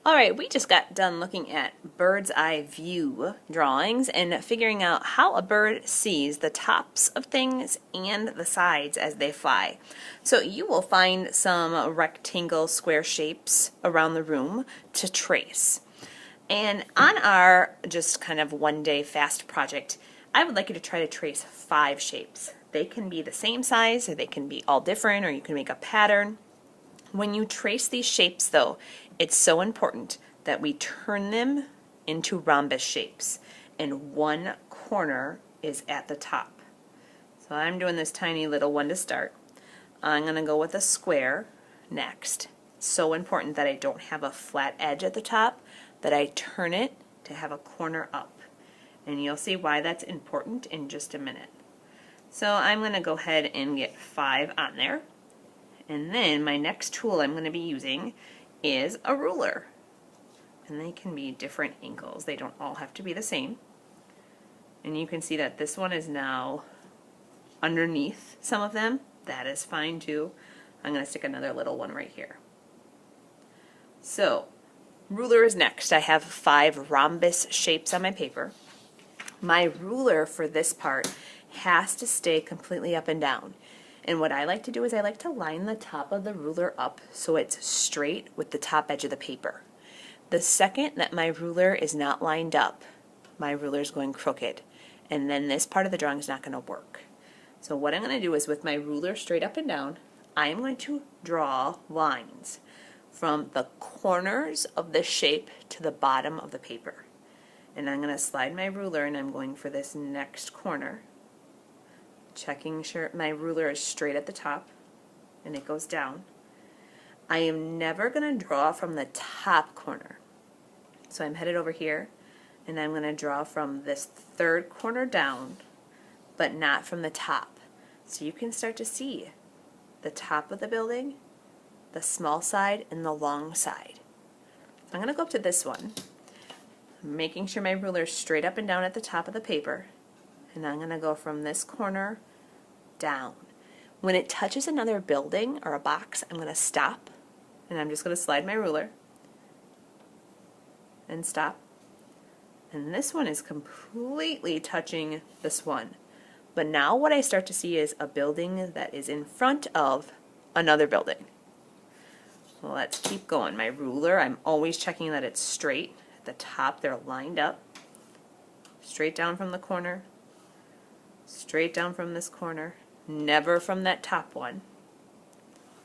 Alright, we just got done looking at bird's eye view drawings and figuring out how a bird sees the tops of things and the sides as they fly. So you will find some rectangle square shapes around the room to trace. And on our just kind of one-day fast project, I would like you to try to trace 5 shapes. They can be the same size, or they can be all different, or you can make a pattern. When you trace these shapes, though, it's so important that we turn them into rhombus shapes, and one corner is at the top. So I'm doing this tiny little one to start. I'm going to go with a square next. So important that I don't have a flat edge at the top, that I turn it to have a corner up. And you'll see why that's important in just a minute. So I'm going to go ahead and get 5 on there. And then my next tool I'm going to be using is a ruler. And they can be different angles. They don't all have to be the same. And you can see that this one is now underneath some of them. That is fine too. I'm going to stick another little one right here. So, ruler is next. I have 5 rhombus shapes on my paper. My ruler for this part has to stay completely up and down. And what I like to do is I like to line the top of the ruler up so it's straight with the top edge of the paper. The second that my ruler is not lined up, my ruler is going crooked. And then this part of the drawing is not going to work. So what I'm going to do is with my ruler straight up and down, I am going to draw lines from the corners of the shape to the bottom of the paper. And I'm going to slide my ruler and I'm going for this next corner. Checking sure my ruler is straight at the top and it goes down. I am never going to draw from the top corner. So I'm headed over here and I'm going to draw from this 3rd corner down, but not from the top. So you can start to see the top of the building, the small side, and the long side. So I'm going to go up to this one, making sure my ruler is straight up and down at the top of the paper. And I'm going to go from this corner down. When it touches another building or a box, I'm going to stop, and I'm just going to slide my ruler and stop. And this one is completely touching this one. But now what I start to see is a building that is in front of another building. Well, let's keep going. My ruler, I'm always checking that it's straight. At the top, they're lined up. Straight down from the corner. Straight down from this corner, never from that top one,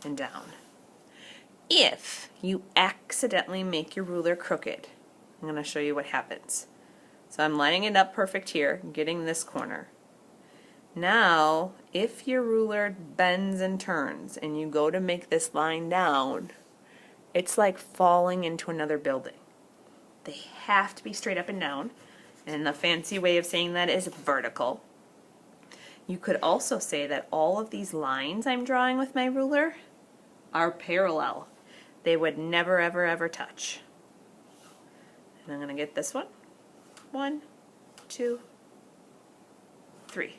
and down. If you accidentally make your ruler crooked, I'm going to show you what happens. So I'm lining it up perfect here, getting this corner. Now, if your ruler bends and turns and you go to make this line down, it's like falling into another building. They have to be straight up and down, and the fancy way of saying that is vertical. You could also say that all of these lines I'm drawing with my ruler are parallel. They would never, ever, ever touch. And I'm going to get this one. 1, 2, 3.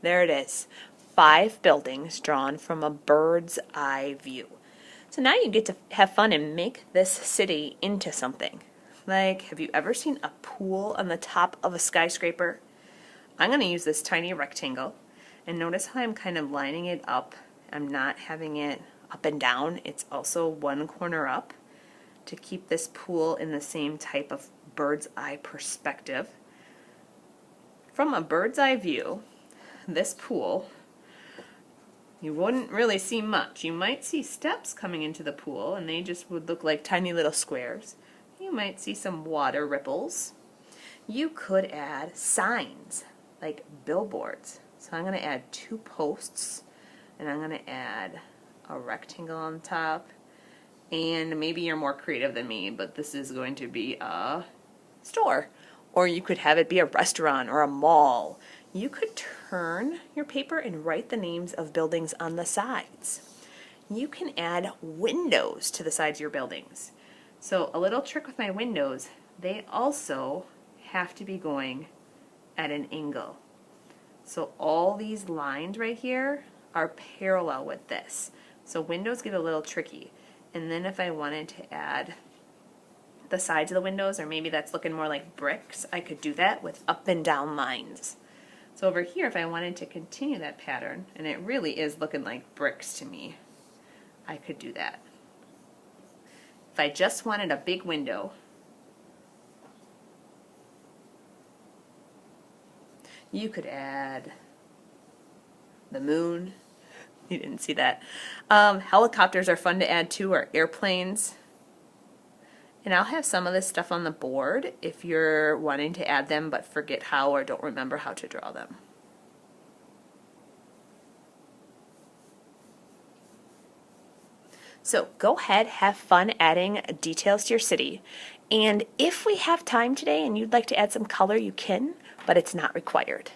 There it is. 5 buildings drawn from a bird's eye view. So now you get to have fun and make this city into something. Like, have you ever seen a pool on the top of a skyscraper? I'm going to use this tiny rectangle, and notice how I'm kind of lining it up. I'm not having it up and down. It's also one corner up to keep this pool in the same type of bird's eye perspective. From a bird's eye view, this pool, you wouldn't really see much. You might see steps coming into the pool, and they just would look like tiny little squares. You might see some water ripples. You could add signs, like billboards. So I'm going to add 2 posts, and I'm going to add a rectangle on top, and maybe you're more creative than me, but this is going to be a store, or you could have it be a restaurant or a mall. You could turn your paper and write the names of buildings on the sides. You can add windows to the sides of your buildings. So a little trick with my windows, they also have to be going at an angle. So all these lines right here are parallel with this. So windows get a little tricky. And then if I wanted to add the sides of the windows, or maybe that's looking more like bricks, I could do that with up and down lines. So over here, if I wanted to continue that pattern, and it really is looking like bricks to me, I could do that. If I just wanted a big window, you could add the moon. You didn't see that. Helicopters are fun to add too, or airplanes. And I'll have some of this stuff on the board if you're wanting to add them but forget how or don't remember how to draw them. So go ahead, have fun adding details to your city. And if we have time today and you'd like to add some color, you can, but it's not required.